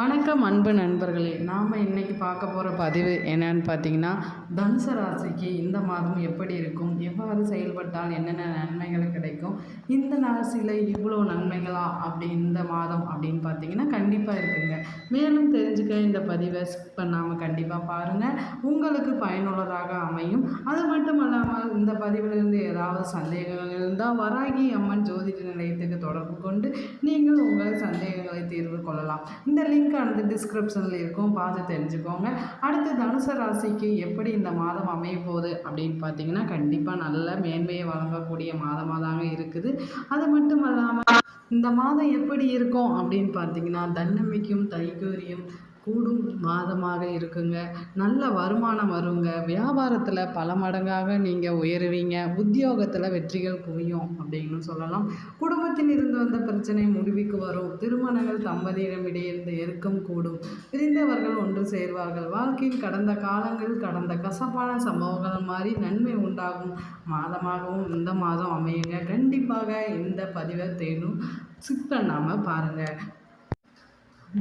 வணக்கம் அன்பு நண்பர்களே. நாம் இன்னைக்கு பார்க்க போகிற பதிவு என்னன்னு பார்த்தீங்கன்னா, தனுசு ராசிக்கு இந்த மாதம் எப்படி இருக்கும், எவ்வாறு செயல்பட்டால் என்னென்ன நன்மைகள் கிடைக்கும், இந்த ராசியில் இவ்வளோ நன்மைகளா அப்படி இந்த மாதம் அப்படின்னு பார்த்தீங்கன்னா கண்டிப்பாக இருக்குங்க. மேலும் தெரிஞ்சுக்க இந்த பதிவை ஸ்கிப் பண்ணாமல் கண்டிப்பாக பாருங்கள், உங்களுக்கு பயனுள்ளதாக அமையும். அது மட்டும் இல்லாமல் இந்த பதிவிலிருந்து ஏதாவது சந்தேகங்கள் இருந்தால் வராகி அம்மன் ஜோதிட நிலையத்துக்கு தொடர்பு கொண்டு நீங்கள் உங்கள் சந்தேகங்களை தீர்வு கொள்ளலாம். இந்த லிங்க் ஆனது டிஸ்கிரிப்ஷனில் இருக்கும், பார்த்து தெரிஞ்சுக்கோங்க. அடுத்து தனுசு ராசிக்கு எப்படி இந்த மாதம் அமைய போகுது அப்படின்னு பார்த்தீங்கன்னா கண்டிப்பாக நல்ல மேன்மையை வழங்கக்கூடிய மாதமாக தாங்க இருக்குது. அது மட்டும் இல்லாமல் இந்த மாதம் எப்படி இருக்கும் அப்படின்னு பார்த்தீங்கன்னா தன்னம்பிக்கையும் தைகூரியம் கூடும் மாதமாக இருக்குங்க. நல்ல வருமானம் வருங்க. வியாபாரத்தில் பல மடங்காக நீங்கள் உயருவீங்க. உத்தியோகத்தில் வெற்றிகள் குவியும் அப்படின்னு சொல்லலாம். குடும்பத்தில் இருந்து வந்த பிரச்சனை முடிவுக்கு வரும். திருமணங்கள் தம்பதியிடமிடையே இந்த எருக்கம் கூடும். பிரிந்தவர்கள் ஒன்று சேர்வார்கள். வாழ்க்கையில் கடந்த காலங்களில் கடந்த கசப்பான சம்பவங்கள் மாதிரி நன்மை உண்டாகும் மாதமாகவும் இந்த மாதம் அமையுங்க. கண்டிப்பாக இந்த பதிவை தேடும் ஸ்கிப் பண்ணாமல் பாருங்கள்.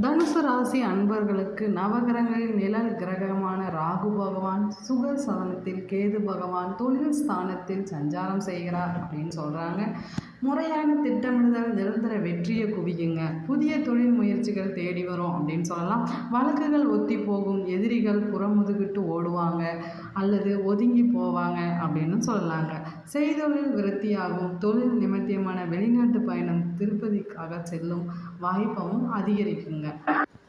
தனுசு ராசி அன்பர்களுக்கு நவகிரகங்களில் நிழல் கிரகமான ராகு பகவான் சுகசனத்தில், கேது பகவான் தொழில் ஸ்தானத்தில் சஞ்சாரம் செய்கிறார் அப்படின்னு சொல்கிறாங்க. முறையான திட்டமிடுதல் நிரந்தர வெற்றியை குவிக்குங்க. புதிய தொழில் முயற்சிகள் தேடி வரும் அப்படின்னு சொல்லலாம். வழக்குகள் ஒத்தி போகும். எதிரிகள் புறமுதுகிட்டு ஓடுவாங்க அல்லது ஒதுங்கி போவாங்க அப்படின்னு சொல்லலாங்க. செய்தொழில் விருத்தியாகும். தொழில் நிமித்தமான வெளிநாட்டு பயணம் திருப்பதிக்காக செல்லும் வாய்ப்பும் அதிகரிக்குங்க.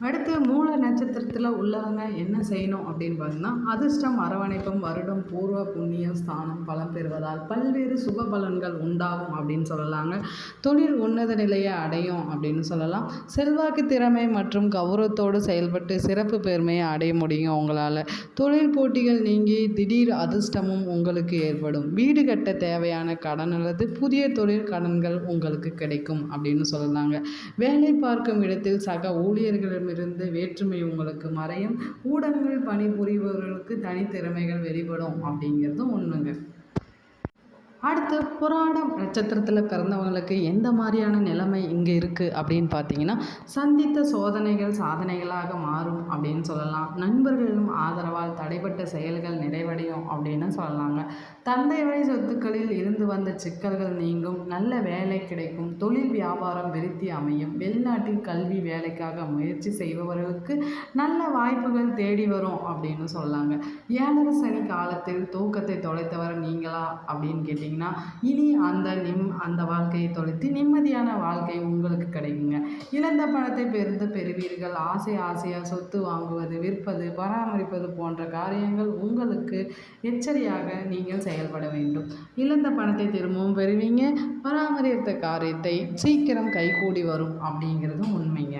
அடுத்து மூல நட்சத்திரத்தில் உள்ளவங்க என்ன செய்யணும் அப்படின்னு பார்த்தீங்கன்னா, அதிர்ஷ்டம் அரவணைப்பும் வருடம் பூர்வ புண்ணிய ஸ்தானம் பலம் பெறுவதால் பல்வேறு சுப பலன்கள் உண்டாகும் அப்படின்னு சொல்லலாங்க. தொழில் உன்னத நிலையை அடையும் அப்படின்னு சொல்லலாம். செல்வாக்கு திறமை மற்றும் கௌரவத்தோடு செயல்பட்டு சிறப்பு பெருமையை அடைய முடியும் உங்களால். தொழில் போட்டிகள் நீங்கி திடீர் அதிர்ஷ்டமும் உங்களுக்கு ஏற்படும். வீடு கட்ட தேவையான கடன் அல்லது புதிய தொழில் கடன்கள் உங்களுக்கு கிடைக்கும் அப்படின்னு சொல்லலாங்க. வேலை பார்க்கும் இடத்தில் சக ஊழியர்களிடம் இருந்து வேற்றுமை உங்களுக்கு மறையும். ஊடகங்கள் பணிபுரிபவர்களுக்கு தனித்திறமைகள் வெளிப்படும் அப்படிங்கிறதும் உண்மைங்க. அடுத்து புராடம் நட்சத்திரத்தில் பிறந்தவங்களுக்கு எந்த மாதிரியான நிலைமை இங்கே இருக்குது அப்படின்னு பார்த்தீங்கன்னா, சந்தித்த சோதனைகள் சாதனைகளாக மாறும் அப்படின்னு சொல்லலாம். நண்பர்களும் ஆதரவால் தடைப்பட்ட செயல்கள் நிறைவடையும் அப்படின்னு சொல்லலாங்க. தந்தை வழி சொத்துக்களில் இருந்து வந்த சிக்கல்கள் நீங்கும். நல்ல வேலை கிடைக்கும். தொழில் வியாபாரம் விருத்தி அமையும். வெளிநாட்டில் கல்வி வேலைக்காக முயற்சி செய்பவர்களுக்கு நல்ல வாய்ப்புகள் தேடி வரும் அப்படின்னு சொல்லலாங்க. 7 சனி காலத்தில் தூக்கத்தை தொலைத்தவர் நீங்களா அப்படின்னு கேட்டிங்கன்னா, இனி அந்த வாழ்க்கையை தொலைத்து நிம்மதியான வாழ்க்கை உங்களுக்கு கிடைக்குங்க. இழந்த பணத்தை பெறுவீர்கள். ஆசையாக சொத்து வாங்குவது, விற்பது, பராமரிப்பது போன்ற காரியங்கள் உங்களுக்கு எச்சரியாக நீங்கள் செயல்பட வேண்டும். இழந்த பணத்தை திரும்பவும் பெறுவீங்க. பராமரித்த காரியத்தை சீக்கிரம் கைகூடி வரும் அப்படிங்கிறதும் உண்மைங்க.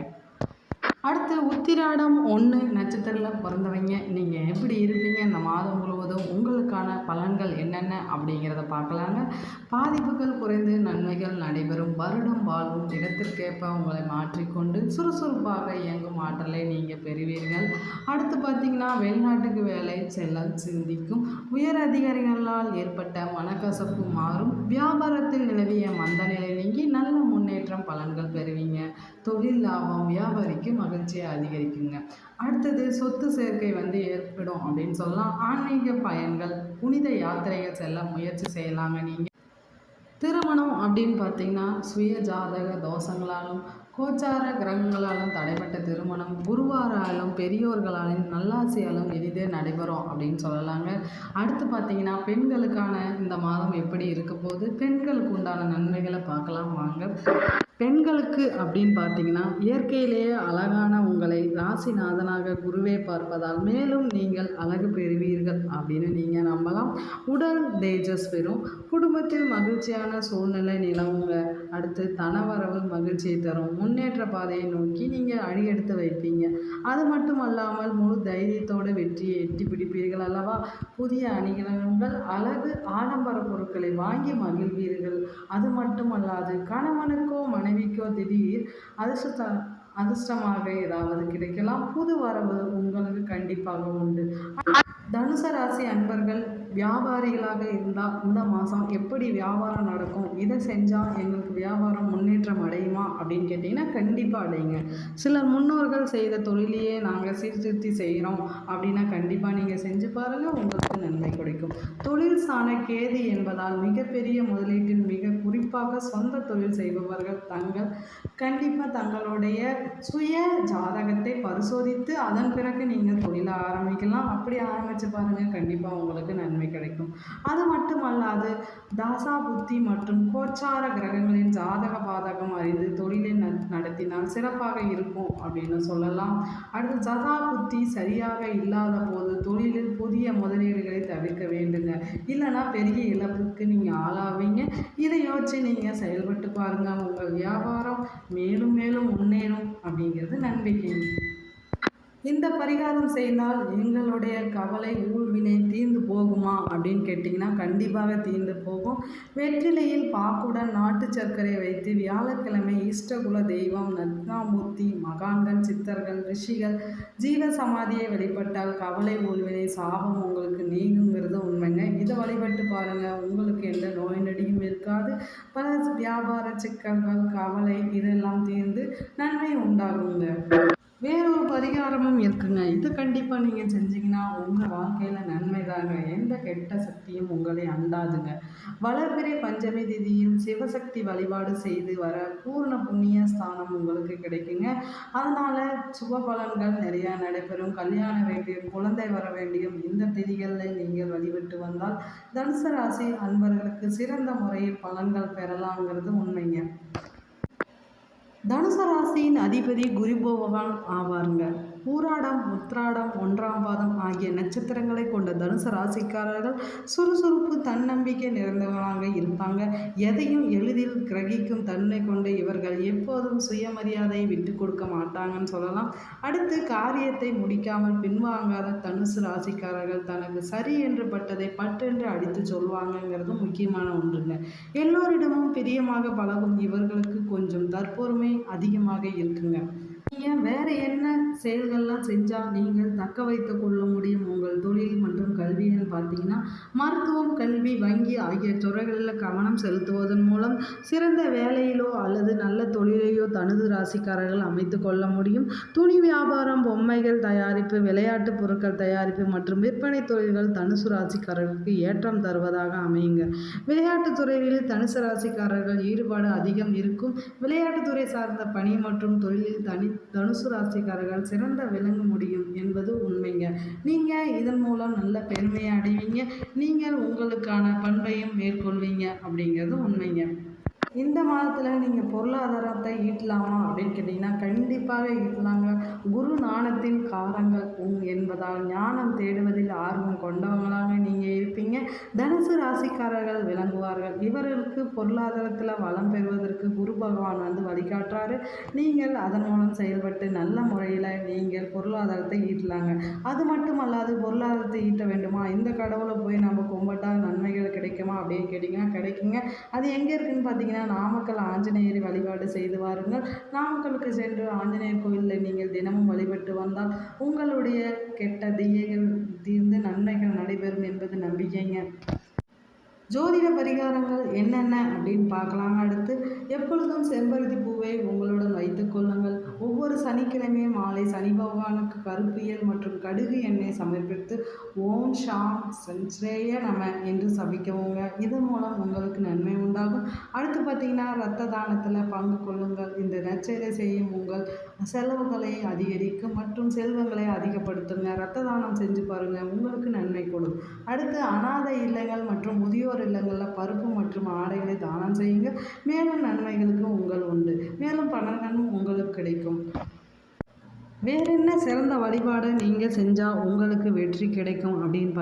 அடுத்து உத்திராடம் 1 நட்சத்திரத்தில் பிறந்தவங்க நீங்கள் எப்படி இருப்பீங்க இந்த மாதம் முழுவதும், உங்களுக்கான பலன்கள் என்னென்ன அப்படிங்கிறத பார்க்கலாங்க. பாதிப்புகள் குறைந்து நன்மைகள் நடைபெறும். வருடம் வாழ்வும் இடத்திற்கேற்ப உங்களை மாற்றிக்கொண்டு சுறுசுறுப்பாக இயங்கும் ஆற்றலை நீங்கள் பெறுவீர்கள். அடுத்து பார்த்திங்கன்னா, வெளிநாட்டுக்கு வேலை செல்ல சிந்திக்கும். உயர் அதிகாரிகளால் ஏற்பட்ட மனக்கசப்பு மாறும். வியாபாரத்தில் நிலவிய மந்த நிலை நீங்கி நல்ல முன்னேற்றம் பலன்கள் பெறுவீங்க. தொழில் லாபம் வியாபாரிக்கு மகிழ்ச்சியை அதிகரிக்குங்க. அடுத்தது சொத்து சேர்க்கை ஏற்படும் அப்படின்னு சொல்லலாம். ஆன்மீக பயன்கள், புனித யாத்திரைகள் செல்ல முயற்சி செய்யலாங்க. நீங்கள் திருமணம் அப்படின்னு பார்த்தீங்கன்னா, சுய ஜாதக தோஷங்களாலும் கோச்சார கிரகங்களாலும் தடைப்பட்ட திருமணம் குருவாராலும் பெரியோர்களாலும் நல்லாசியாலும் எளிதே நடைபெறும் அப்படின்னு சொல்லலாங்க. அடுத்து பார்த்தீங்கன்னா, பெண்களுக்கான இந்த மாதம் எப்படி இருக்க போது, பெண்களுக்கு உண்டான நன்மைகளை பார்க்கலாம் வாங்க. பெண்களுக்கு அப்படின்னு பார்த்தீங்கன்னா, இயற்கையிலேயே அழகான உங்களை ராசிநாதனாக குருவே பார்ப்பதால் மேலும் நீங்கள் அழகு பெறுவீர்கள் அப்படின்னு நீங்கள் நம்பலாம். உடல் தேஜஸ் பெறும். குடும்பத்தில் மகிழ்ச்சியான சூழ்நிலை நிலவுங்க. அடுத்து தனவரவு மகிழ்ச்சியை தரும். முன்னேற்ற பாதையை நோக்கி நீங்கள் அடியெடுத்து வைப்பீங்க. அது மட்டும் அல்லாமல் முழு தைரியத்தோடு வெற்றியை எட்டி பிடிப்பீர்கள் அல்லவா. புதிய அணிகலன்கள், அழகு, ஆடம்பர பொருட்களை வாங்கி மகிழ்வீர்கள். அது மட்டுமல்லாது கணவனுக்கோ மனைவிக்கோ திடீர் அதிர்ஷ்டமாக ஏதாவது கிடைக்கலாம். புது வரவு உங்களுக்கு கண்டிப்பாக உண்டு. தனுசு ராசி அன்பர்கள் வியாபாரிகளாக இருந்தால் இந்த மாதம் எப்படி வியாபாரம் நடக்கும், இதை செஞ்சால் எங்களுக்கு வியாபாரம் முன்னேற்றம் அடையுமா அப்படின்னு கேட்டிங்கன்னா கண்டிப்பாக அடையுங்க. சிலர் முன்னோர்கள் செய்த தொழிலையே நாங்கள் சீர்திருத்தி செய்கிறோம் அப்படின்னா கண்டிப்பாக நீங்கள் செஞ்சு பாருங்கள், உங்களுக்கு நன்மை கிடைக்கும். தொழில் சாண கேது என்பதால் மிகப்பெரிய முதலீட்டில் மிக குறிப்பாக சொந்த தொழில் செய்பவர்கள் கண்டிப்பாக தங்களுடைய சுய ஜாதகத்தை பரிசோதித்து அதன் பிறகு நீங்கள் தொழிலை ஆரம்பிக்கலாம். அப்படி ஆரம்பித்து பாருங்கள், கண்டிப்பாக உங்களுக்கு நன்மை கிடைக்கும். அது மட்டுமல்லாது தாசா புத்தி மற்றும் கோச்சார கிரகங்களின் ஜாதக பாதகம் அறிந்து தொழிலை நடத்தினால் சிறப்பாக இருக்கும் அப்படின்னு சொல்லலாம். அடுத்து ஜதா புத்தி சரியாக இல்லாத போது தொழிலில் புதிய முதலீடுகளை தவிர்க்க வேண்டுங்க, இல்லைன்னா பெரிய இழப்புக்கு நீங்கள் ஆளாவீங்க. இதை யோசிச்சு நீங்கள் செயல்பட்டு பாருங்கள், உங்கள் வியாபாரம் மேலும் மேலும் முன்னேறும் அப்படிங்கிறது நம்பிக்கை. இந்த பரிகாரம் செய்தால் எங்களுடைய கவலை ஊழ்வினை தீர்ந்து போகுமா அப்படின்னு கேட்டிங்கன்னா கண்டிப்பாக தீர்ந்து போகும். வெற்றிலையில் பாக்குடன் நாட்டு சர்க்கரை வைத்து வியாழக்கிழமை இஷ்டகுல தெய்வம் தட்சிணாமூர்த்தி மகான்கள் சித்தர்கள் ரிஷிகள் ஜீவ சமாதியை வழிபட்டால் கவலை ஊழ்வினை சாபம் உங்களுக்கு நீங்குங்கிறது உண்மைங்க. இதை வழிபட்டு பாருங்கள், உங்களுக்கு எந்த நோய் நொடியும் இருக்காது. பல வியாபார சிக்கல்கள் கவலை இதெல்லாம் தீர்ந்து நன்மை உண்டாகுங்க. வேறொரு பரிகாரமும் இருக்குங்க. இது கண்டிப்பாக நீங்கள் செஞ்சீங்கன்னா உங்கள் வாழ்க்கையில் நன்மை தாங்க, எந்த கெட்ட சக்தியும் உங்களை அண்டாதுங்க. வளர்பிறை பஞ்சமி திதியில் சிவசக்தி வழிபாடு செய்து வர பூர்ண புண்ணிய ஸ்தானம் உங்களுக்கு கிடைக்குங்க. அதனால் சுப பலன்கள் நிறையா நடைபெறும். கல்யாணம் வேண்டியும் குழந்தை வர வேண்டியும் இந்த திதிகளில் நீங்கள் வழிபட்டு வந்தால் தனுசு ராசி அன்பர்களுக்கு சிறந்த முறையில் பலன்கள் பெறலாங்கிறது உண்மைங்க. தனுசு ராசியின் அதிபதி குரு பகவான் ஆவாருங்க. பூராடம் உத்ராடம் 1ஆம் பாதம் ஆகிய நட்சத்திரங்களை கொண்ட தனுசு ராசிக்காரர்கள் சுறுசுறுப்பு தன்னம்பிக்கை நிறைந்தவர்களாக இருப்பாங்க. எதையும் எளிதில் கிரகிக்கும் தன்மை கொண்டு இவர்கள் எப்போதும் சுயமரியாதையை விட்டு கொடுக்க மாட்டாங்கன்னு சொல்லலாம். அடுத்து காரியத்தை முடிக்காமல் பின்வாங்காத தனுசு ராசிக்காரர்கள் தனக்கு சரி என்று பட்டதை பட்டென்று அடித்து சொல்வாங்கங்கிறதும் முக்கியமான ஒன்றுங்க. எல்லோரிடமும் பிரியமாக பழகும் இவர்களுக்கு கொஞ்சம் தற்பொறுமை அதிகமாக இருக்குங்க. நீங்கள் வேறு என்ன செயல்கள்லாம் செஞ்சால் நீங்கள் தக்க வைத்து கொள்ள முடியும் உங்கள் தொழில் மற்றும் கல்வின்னு பார்த்தீங்கன்னா மருத்துவம் கல்வி வங்கி ஆகிய துறைகளில் கவனம் செலுத்துவதன் மூலம் சிறந்த வேலையிலோ அல்லது நல்ல தொழிலையோ தனுசு ராசிக்காரர்கள் அமைத்து கொள்ள முடியும். துணி வியாபாரம் பொம்மைகள் தயாரிப்பு விளையாட்டு பொருட்கள் தயாரிப்பு மற்றும் விற்பனை தொழில்கள் தனுசு ராசிக்காரர்களுக்கு ஏற்றம் தருவதாக அமையுங்க. விளையாட்டுத் துறையில் தனுசு ராசிக்காரர்கள் ஈடுபாடு அதிகம் இருக்கும். விளையாட்டுத்துறை சார்ந்த பணி மற்றும் தொழிலில் தனுசு ராசிக்காரர்கள் சிறந்த விளங்க முடியும் என்பது உண்மைங்க. நீங்கள் இதன் மூலம் நல்ல பெருமையை அடைவீங்க. நீங்கள் உங்களுக்கான பண்பையும் மேற்கொள்வீங்க அப்படிங்கிறது உண்மைங்க. இந்த மாதத்தில் நீங்கள் பொருளாதாரத்தை ஈட்டலாமா அப்படின்னு கேட்டிங்கன்னா கண்டிப்பாக ஈட்டலாங்க. குரு ஞானத்தின் காரங்கள் என்பதால் ஞானம் தேடுவதில் ஆர்வம் கொண்டவங்களாக நீங்கள் இருப்பீங்க. தனுசு ராசிக்காரர்கள் விளங்குவார்கள். இவர்களுக்கு பொருளாதாரத்தில் வளம் பெறுவதற்கு குரு பகவான் வழிகாட்டுறாரு. நீங்கள் அதன் மூலம் செயல்பட்டு நல்ல முறையில் நீங்கள் பொருளாதாரத்தை ஈட்டலாங்க. அது மட்டுமல்லாது பொருளாதாரத்தை ஈட்ட வேண்டுமா, இந்த கடவுளை போய் நம்ம கும்பிட்டால் நன்மைகள் கிடைக்குமா அப்படின்னு கேட்டிங்கன்னா கிடைக்குங்க. அது எங்கே இருக்குதுன்னு பார்த்தீங்கன்னா நாமக்கல் ஆஞ்சநேயரை வழிபாடு செய்து வாருங்கள். நாமக்கலுக்கு சென்று ஆஞ்சநேயர் கோயிலில் நீங்கள் தினமும் வழிபட்டு வந்தால் உங்களுடைய கெட்ட தீயைகள் தீர்ந்து நன்மைகள் நடைபெறும் என்பது நம்பிக்கைங்க. ஜோதிட பரிகாரங்கள் என்னென்ன அப்படின்னு பார்க்கலாங்க. அடுத்து எப்பொழுதும் செம்பருத்தி பூவை உங்களுடன் வைத்துக் கொள்ளுங்கள். ஒவ்வொரு சனிக்கிழமையும் மாலை சனி பகவானுக்கு கருப்பியல் மற்றும் கடுகு எண்ணெய் சமர்ப்பித்து ஓம் ஷாம் சஞ்சேய நம என்று சபிக்கவுங்க. இதன் மூலம் உங்களுக்கு நன்மை உண்டாகும். அடுத்து பார்த்தீங்கன்னா இரத்த தானத்தில் பங்கு கொள்ளுங்கள். இந்த நற்செயலை செய்யும் உங்கள் செலவுகளை அதிகரிக்கும் மற்றும் செல்வங்களை அதிகப்படுத்துங்க. இரத்த தானம் செஞ்சு பாருங்கள், உங்களுக்கு நன்மை கொடும். அடுத்து அனாதை இல்லங்கள் மற்றும் முதியோர் இல்லங்களில் பருப்பு மற்றும் ஆடைகளை தானம் செய்யுங்க. மேலும் நன்மைகளுக்கு உங்கள் உண்டு, மேலும் பலன்களும் உங்களுக்கு கிடைக்கும். வேறு என்ன சிறந்த வழிபாடு நீங்கள் செஞ்சால் உங்களுக்கு வெற்றி கிடைக்கும் அப்படின்னு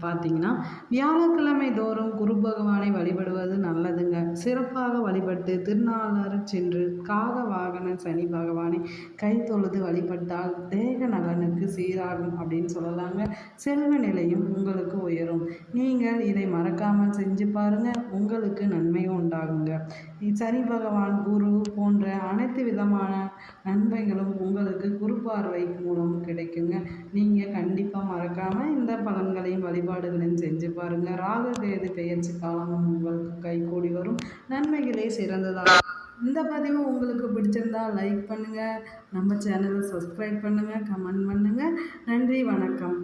பார்த்தீங்கன்னா வியாழக்கிழமை தோறும் குரு பகவானை வழிபடுவது நல்லதுங்க. சிறப்பாக வழிபட்டு திருநாளர் சென்று காக வாகன சனி பகவானை கை தொழுது வழிபட்டால் தேக நலனுக்கு சீராகும் அப்படின்னு சொல்லலாங்க. செல்வ நிலையும் உங்களுக்கு உயரும். நீங்கள் இதை மறக்காமல் செஞ்சு பாருங்கள், உங்களுக்கு நன்மையும் உண்டாகுங்க. சனி பகவான், குரு போன்ற அனைத்து விதமான நன்மைகளும் உங்களுக்கு குரு பார்வை மூலம் கிடைக்குங்க. நீங்கள் கண்டிப்பாக மறக்காமல் இந்த பலன்களையும் வழிபாடுகளையும் செஞ்சு பாருங்கள். ராகு கேது பெயர்ச்சி காலமும் உங்களுக்கு கைகூடி வரும். நன்மைகளே சிறந்ததாக. இந்த பதிவு உங்களுக்கு பிடிச்சிருந்தா லைக் பண்ணுங்கள், நம்ம சேனலை சப்ஸ்கிரைப் பண்ணுங்கள், கமெண்ட் பண்ணுங்கள். நன்றி, வணக்கம்.